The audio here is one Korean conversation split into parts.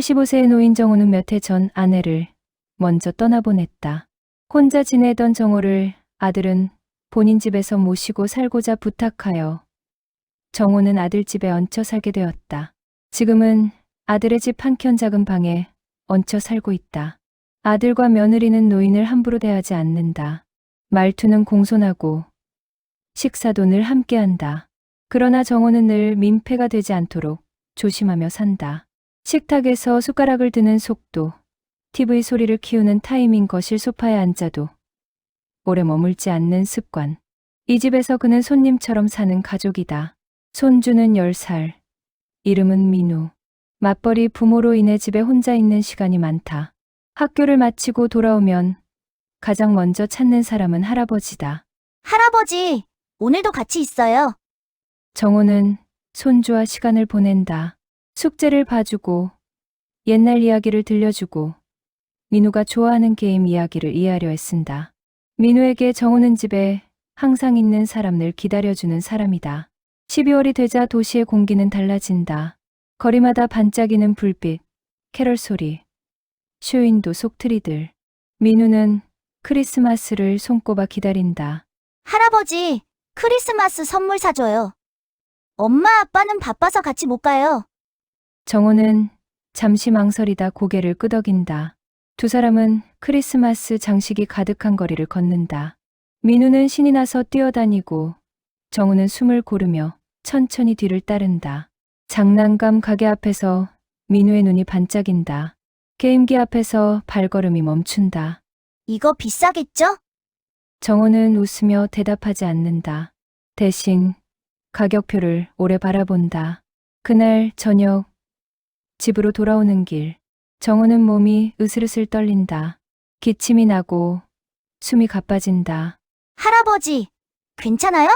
85세의 노인 정호는 몇 해 전 아내를 먼저 떠나보냈다. 혼자 지내던 정호를 아들은 본인 집에서 모시고 살고자 부탁하여 정호는 아들 집에 얹혀 살게 되었다. 지금은 아들의 집 한켠 작은 방에 얹혀 살고 있다. 아들과 며느리는 노인을 함부로 대하지 않는다. 말투는 공손하고 식사도 늘 함께한다. 그러나 정호는 늘 민폐가 되지 않도록 조심하며 산다. 식탁에서 숟가락을 드는 속도, TV 소리를 키우는 타이밍, 거실 소파에 앉아도 오래 머물지 않는 습관. 이 집에서 그는 손님처럼 사는 가족이다. 손주는 10살. 이름은 민우. 맞벌이 부모로 인해 집에 혼자 있는 시간이 많다. 학교를 마치고 돌아오면 가장 먼저 찾는 사람은 할아버지다. 할아버지, 오늘도 같이 있어요. 정호는 손주와 시간을 보낸다. 숙제를 봐주고 옛날 이야기를 들려주고 민우가 좋아하는 게임 이야기를 이해하려 애쓴다. 민우에게 정호는 집에 항상 있는 사람, 늘 기다려주는 사람이다. 12월이 되자 도시의 공기는 달라진다. 거리마다 반짝이는 불빛, 캐럴 소리, 쇼윈도 속트리들. 민우는 크리스마스를 손꼽아 기다린다. 할아버지, 크리스마스 선물 사줘요. 엄마 아빠는 바빠서 같이 못 가요. 정호는 잠시 망설이다 고개를 끄덕인다. 두 사람은 크리스마스 장식이 가득한 거리를 걷는다. 민우는 신이 나서 뛰어다니고 정우는 숨을 고르며 천천히 뒤를 따른다. 장난감 가게 앞에서 민우의 눈이 반짝인다. 게임기 앞에서 발걸음이 멈춘다. 이거 비싸겠죠? 정호는 웃으며 대답하지 않는다. 대신 가격표를 오래 바라본다. 그날 저녁 집으로 돌아오는 길, 정호는 몸이 으슬으슬 떨린다. 기침이 나고 숨이 가빠진다. 할아버지, 괜찮아요?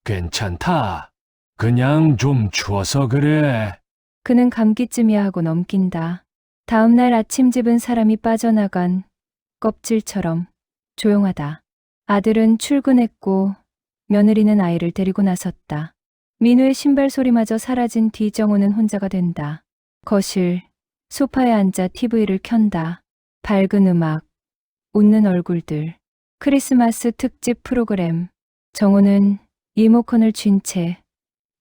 괜찮다. 그냥 좀 추워서 그래. 그는 감기쯤이야 하고 넘긴다. 다음 날 아침 집은 사람이 빠져나간 껍질처럼 조용하다. 아들은 출근했고 며느리는 아이를 데리고 나섰다. 민우의 신발 소리마저 사라진 뒤 정호는 혼자가 된다. 거실, 소파에 앉아 TV를 켠다. 밝은 음악, 웃는 얼굴들, 크리스마스 특집 프로그램. 정호는 리모컨을 쥔 채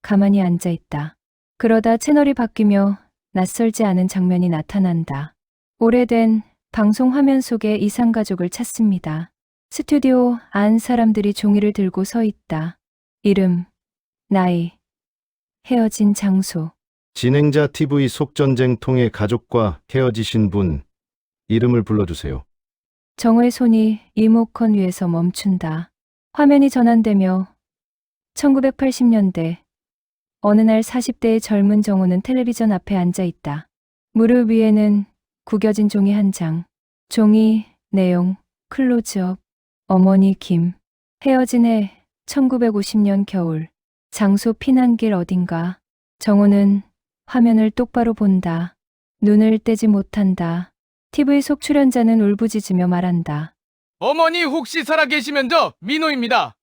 가만히 앉아 있다. 그러다 채널이 바뀌며 낯설지 않은 장면이 나타난다. 오래된 방송 화면 속에 이상가족을 찾습니다. 스튜디오 안 사람들이 종이를 들고 서 있다. 이름, 나이, 헤어진 장소. 진행자 TV 속전쟁 통해 가족과 헤어지신 분 이름을 불러주세요. 정호의 손이 리모컨 위에서 멈춘다. 화면이 전환되며 1980년대 어느 날 40대의 젊은 정호는 텔레비전 앞에 앉아 있다. 무릎 위에는 구겨진 종이 한 장. 종이 내용 클로즈업. 어머니 김. 헤어진 해 1950년 겨울. 장소 피난길 어딘가. 정호는 화면을 똑바로 본다. 눈을 떼지 못한다. TV 속 출연자는 울부짖으며 말한다. 어머니 혹시 살아계시면 저 민호입니다.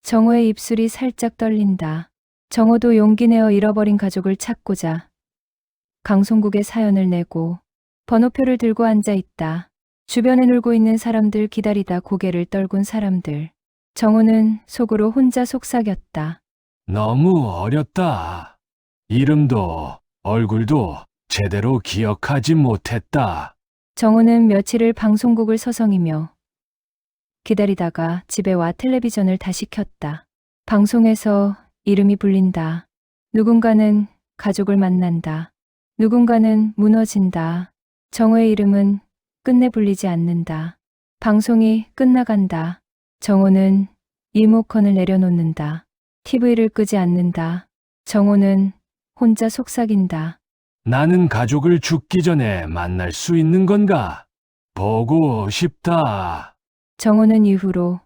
정호의 입술이 살짝 떨린다. 정호도 용기 내어 잃어버린 가족을 찾고자 방송국에 사연을 내고 번호표를 들고 앉아 있다. 주변에 놀고 있는 사람들, 기다리다 고개를 떨군 사람들. 정호는 속으로 혼자 속삭였다. 너무 어렸다. 이름도 얼굴도 제대로 기억하지 못했다. 정호는 며칠을 방송국을 서성이며 기다리다가 집에 와 텔레비전을 다시 켰다. 방송에서 이름이 불린다. 누군가는 가족을 만난다. 누군가는 무너진다. 정호의 이름은 끝내 불리지 않는다. 방송이 끝나간다. 정호는 리모컨을 내려놓는다. TV를 끄지 않는다. 정호는 혼자 속삭인다. 나는 가족을 죽기 전에 만날 수 있는 건가? 보고 싶다. 정호는 이후로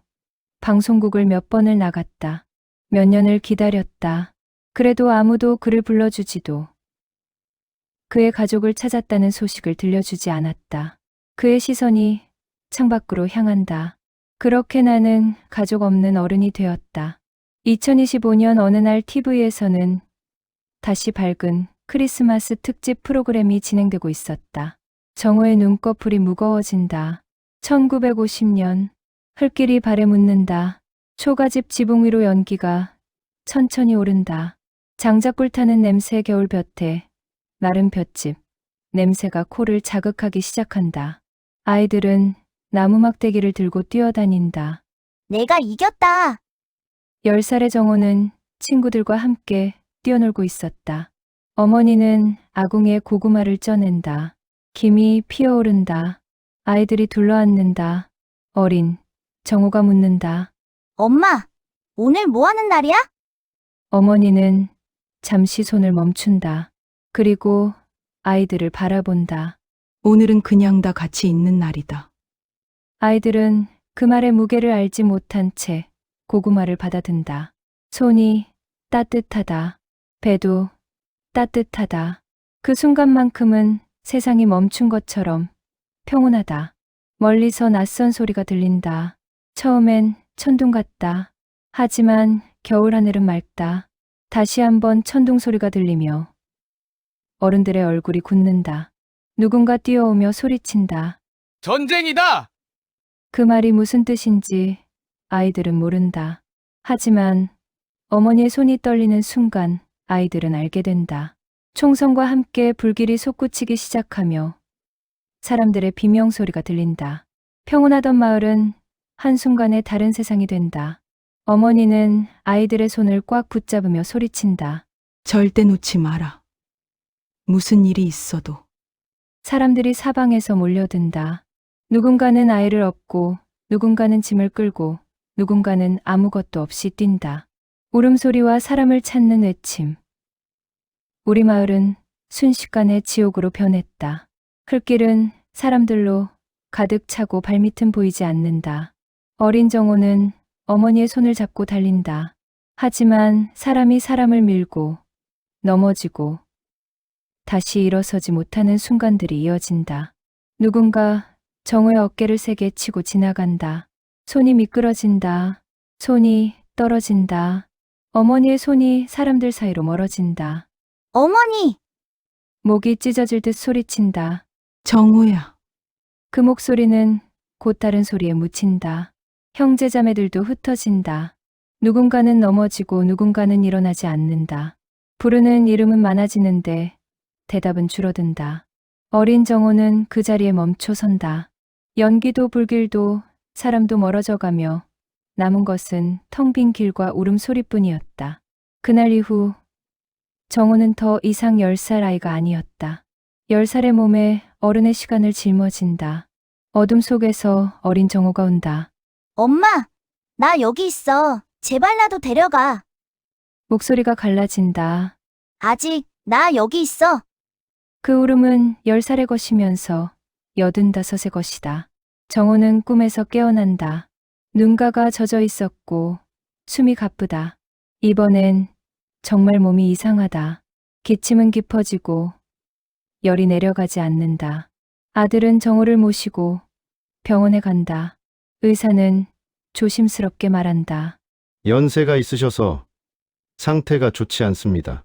방송국을 몇 번을 나갔다. 몇 년을 기다렸다. 그래도 아무도 그를 불러주지도 그의 가족을 찾았다는 소식을 들려주지 않았다. 그의 시선이 창밖으로 향한다. 그렇게 나는 가족 없는 어른이 되었다. 2025년 어느 날 TV에서는 다시 밝은 크리스마스 특집 프로그램이 진행되고 있었다. 정호의 눈꺼풀이 무거워진다. 1950년 흙길이 발에 묻는다. 초가집 지붕 위로 연기가 천천히 오른다. 장작불 타는 냄새 겨울볕에 마른 볏짚 냄새가 코를 자극하기 시작한다. 아이들은 나무 막대기를 들고 뛰어다닌다. 내가 이겼다. 10살의 정호는 친구들과 함께 뛰어놀고 있었다. 어머니는 아궁이에 고구마를 쪄낸다. 김이 피어오른다. 아이들이 둘러앉는다. 어린 정호가 묻는다. 엄마, 오늘 뭐 하는 날이야? 어머니는 잠시 손을 멈춘다. 그리고 아이들을 바라본다. 오늘은 그냥 다 같이 있는 날이다. 아이들은 그 말의 무게를 알지 못한 채 고구마를 받아든다. 손이 따뜻하다. 배도 따뜻하다. 그 순간만큼은 세상이 멈춘 것처럼 평온하다. 멀리서 낯선 소리가 들린다. 처음엔 천둥 같다. 하지만 겨울 하늘은 맑다. 다시 한번 천둥 소리가 들리며 어른들의 얼굴이 굳는다. 누군가 뛰어오며 소리친다. 전쟁이다! 그 말이 무슨 뜻인지 아이들은 모른다. 하지만 어머니의 손이 떨리는 순간 아이들은 알게 된다. 총성과 함께 불길이 솟구치기 시작하며 사람들의 비명소리가 들린다. 평온하던 마을은 한순간에 다른 세상이 된다. 어머니는 아이들의 손을 꽉 붙잡으며 소리친다. 절대 놓지 마라. 무슨 일이 있어도. 사람들이 사방에서 몰려든다. 누군가는 아이를 업고 누군가는 짐을 끌고 누군가는 아무것도 없이 뛴다. 울음소리와 사람을 찾는 외침. 우리 마을은 순식간에 지옥으로 변했다. 흙길은 사람들로 가득 차고 발밑은 보이지 않는다. 어린 정호는 어머니의 손을 잡고 달린다. 하지만 사람이 사람을 밀고 넘어지고 다시 일어서지 못하는 순간들이 이어진다. 누군가 정호의 어깨를 세게 치고 지나간다. 손이 미끄러진다. 손이 떨어진다. 어머니의 손이 사람들 사이로 멀어진다. 어머니! 목이 찢어질 듯 소리친다. 정호야. 그 목소리는 곧 다른 소리에 묻힌다. 형제자매들도 흩어진다. 누군가는 넘어지고 누군가는 일어나지 않는다. 부르는 이름은 많아지는데 대답은 줄어든다. 어린 정호는 그 자리에 멈춰 선다. 연기도 불길도 사람도 멀어져가며 남은 것은 텅 빈 길과 울음소리뿐이었다. 그날 이후 정호는 더 이상 10살 아이가 아니었다. 10살의 몸에 어른의 시간을 짊어진다. 어둠 속에서 어린 정호가 온다. 엄마, 나 여기 있어. 제발 나도 데려가. 목소리가 갈라진다. 아직 나 여기 있어. 그 울음은 10살의 것이면서 85의 것이다. 정호는 꿈에서 깨어난다. 눈가가 젖어 있었고 숨이 가쁘다. 이번엔 정말 몸이 이상하다. 기침은 깊어지고 열이 내려가지 않는다. 아들은 정호를 모시고 병원에 간다. 의사는 조심스럽게 말한다. 연세가 있으셔서 상태가 좋지 않습니다.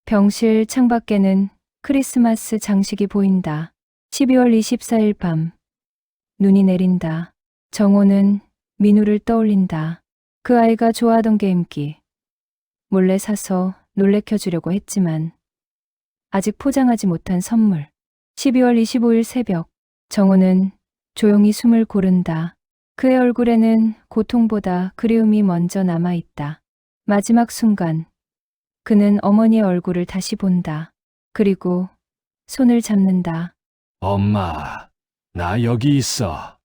병실 창밖에는 크리스마스 장식이 보인다. 12월 24일 밤. 눈이 내린다. 정호는 민우를 떠올린다. 그 아이가 좋아하던 게임기. 몰래 사서 놀래켜주려고 했지만 아직 포장하지 못한 선물. 12월 25일 새벽. 정호는 조용히 숨을 고른다. 그의 얼굴에는 고통보다 그리움이 먼저 남아있다. 마지막 순간 그는 어머니의 얼굴을 다시 본다. 그리고 손을 잡는다. 엄마, 나 여기 있어.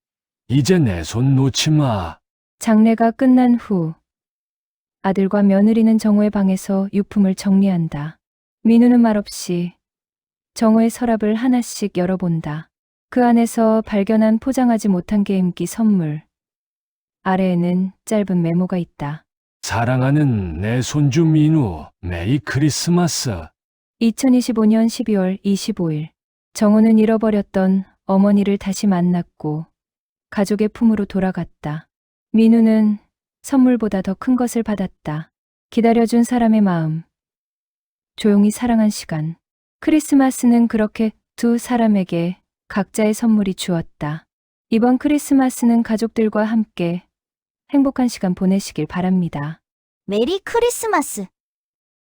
이제 내 손 놓지 마. 장례가 끝난 후 아들과 며느리는 정호의 방에서 유품을 정리한다. 민우는 말없이 정호의 서랍을 하나씩 열어본다. 그 안에서 발견한 포장하지 못한 게임기 선물. 아래에는 짧은 메모가 있다. 사랑하는 내 손주 민우, 메리 크리스마스. 2025년 12월 25일. 정호는 잃어버렸던 어머니를 다시 만났고 가족의 품으로 돌아갔다. 민우는 선물보다 더 큰 것을 받았다. 기다려준 사람의 마음. 조용히 사랑한 시간. 크리스마스는 그렇게 두 사람에게 각자의 선물이 주었다. 이번 크리스마스는 가족들과 함께 행복한 시간 보내시길 바랍니다. 메리 크리스마스.